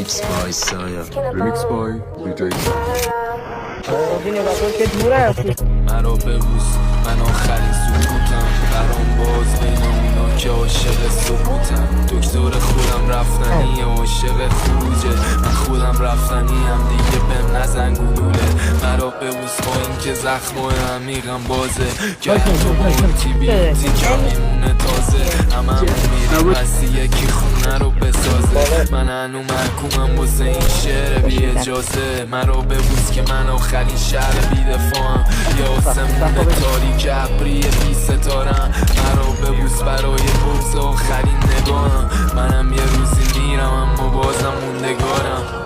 Mix by Saya. Remix by DJ مرا ببوس من آخرین سکوتم برام باز بین اونا که عاشق سکوتم دکتر خودم رفتنی عاشق خروجه من خودم رفتنیم دیگه بهم نزن گلوله مرا ببوس با این که زخم و عمیقم بازه که تو با اون تی کم میمونه تازه همه میریم بسی یکی خونه رو بسازه من هنو محکومم واسه این شعر بی اجازه مرا ببوس که من آخرین شهر بی دفاعم یا آسمون تاریک ابری بی ستارم مرا ببوس برای بغض آخرین نگاهم منم یه روزی میرم اما بازم موندگارم